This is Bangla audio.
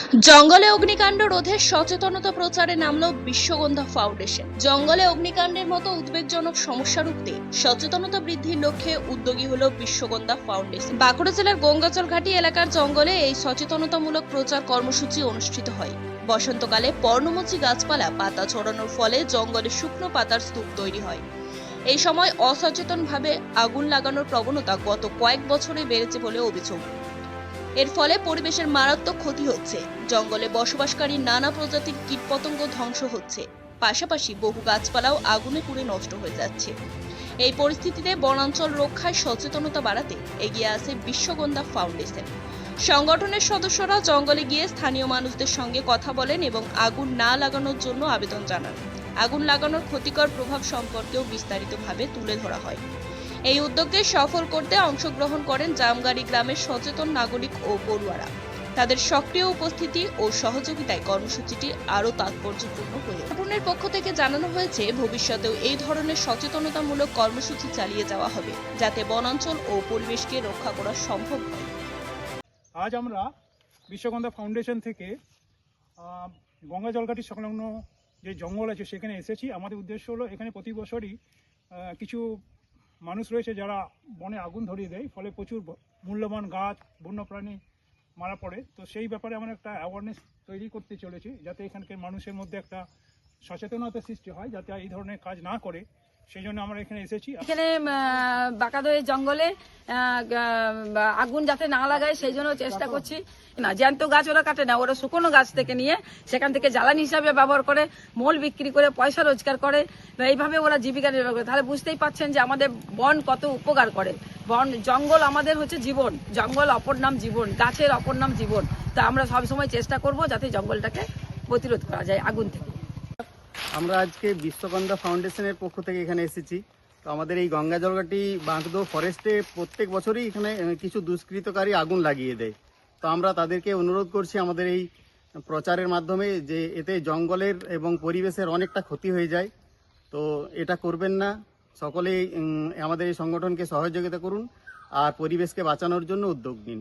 জঙ্গলে অগ্নিকাণ্ড রোধে সচেতনতা প্রচারে নামল বিশ্বগন্ধা ফাউন্ডেশন। জঙ্গলে অগ্নিকাণ্ডের মতো উদ্বেগজনক সমস্যা রুখতে সচেতনতা বৃদ্ধির লক্ষ্যে উদ্যোগী হলো বিশ্বগন্ধা ফাউন্ডেশন। বাঁকুড়া জেলার গঙ্গাচল ঘাটি এলাকার জঙ্গলে এই সচেতনতামূলক প্রচার কর্মসূচি অনুষ্ঠিত হয়। বসন্তকালে পর্ণমোচী গাছপালা পাতা ছড়ানোর ফলে জঙ্গলে শুকনো পাতার স্তূপ তৈরি হয়। এই সময় অসচেতনভাবে আগুন লাগানোর প্রবণতা গত কয়েক বছরে বেড়েছে বলে অভিযোগ। এর ফলে পরিবেশের মারাত্মক ক্ষতি হচ্ছে, জঙ্গলে বসবাসকারী নানা প্রজাতির কীটপতঙ্গ ধ্বংস হচ্ছে, পাশাপাশি বহু গাছপালাও আগুনে পুড়ে নষ্ট হয়ে যাচ্ছে। এই পরিস্থিতিতে বনাঞ্চল রক্ষায় সচেতনতা বাড়াতে এগিয়ে আসে বিশ্বগন্ধা ফাউন্ডেশন। সংগঠনের সদস্যরা জঙ্গলে গিয়ে স্থানীয় মানুষদের সঙ্গে কথা বলেন এবং আগুন না লাগানোর জন্য আবেদন জানান। আগুন লাগানোর ক্ষতিকর প্রভাব সম্পর্কেও বিস্তারিতভাবে তুলে ধরা হয়। এই উদ্যোগকে সফল করতে অংশগ্রহণ করেন জামগাড়ি গ্রামের সচেতন নাগরিক ও পড়ুয়ারা। তাদের সক্রিয় উপস্থিতি ও সহযোগিতায় কর্মসূচিটি আরও তাৎপর্যপূর্ণ হয়ে ওঠে। সংগঠনের পক্ষ থেকে জানানো হয়েছে, ভবিষ্যতেও এই ধরনের সচেতনতামূলক কর্মসূচি চালিয়ে যাওয়া হবে, যাতে বনাঞ্চল ও পরিবেশকে রক্ষা করা সম্ভব হয়। আজ আমরা বিশ্বগন্ধা ফাউন্ডেশন থেকে গঙ্গা জলঘাটি সংলগ্ন যে জঙ্গল আছে সেখানে এসেছি। আমাদের উদ্দেশ্য হলো, এখানে প্রতি বছরই কিছু মানুষ রয়েছে যারা বনে আগুন ধরিয়ে দেয়, ফলে প্রচুর মূল্যবান গাছ বন্যপ্রাণী মারা পড়ে। তো সেই ব্যাপারে আমরা একটা অ্যাওয়ারনেস তৈরি করতে চলেছি, যাতে এখানকার মানুষের মধ্যে একটা সচেতনতা সৃষ্টি হয়, যাতে এই ধরনের কাজ না করে। সেই জন্য আমরা এখানে এসেছি। এখানে বাঁকাদই জঙ্গলে আগুন যাতে না লাগায় সেই জন্য চেষ্টা করছি। না, জ্যান্ত গাছ ওরা কাটে না, ওরা শুকনো গাছ থেকে নিয়ে সেখান থেকে জ্বালানি হিসাবে ব্যবহার করে, মূল বিক্রি করে পয়সা রোজগার করে। এইভাবে ওরা জীবিকা নির্বাহ করে। তাহলে বুঝতেই পাচ্ছেন যে আমাদের বন কত উপকার করে। বন জঙ্গল আমাদের হচ্ছে জীবন, জঙ্গল অপর নাম জীবন, গাছের অপর নাম জীবন। তা আমরা সবসময় চেষ্টা করব যাতে জঙ্গলটাকে প্রতিরোধ করা যায় আগুন থেকে। আমরা আজকে বিশ্বগন্ধা ফাউন্ডেশনের পক্ষ থেকে এখানে এসেছি। তো আমাদের এই গঙ্গা জলঘাটি বাঁকদো ফরেস্টে প্রত্যেক বছরই এখানে কিছু দুষ্কৃতকারী আগুন লাগিয়ে দেয়। তো আমরা তাদেরকে অনুরোধ করছি আমাদের এই প্রচারের মাধ্যমে, যে এতে জঙ্গলের এবং পরিবেশের অনেকটা ক্ষতি হয়ে যায়। তো এটা করবেন না, সকলেই আমাদের এই সংগঠনকে সহযোগিতা করুন আর পরিবেশকে বাঁচানোর জন্য উদ্যোগ নিন।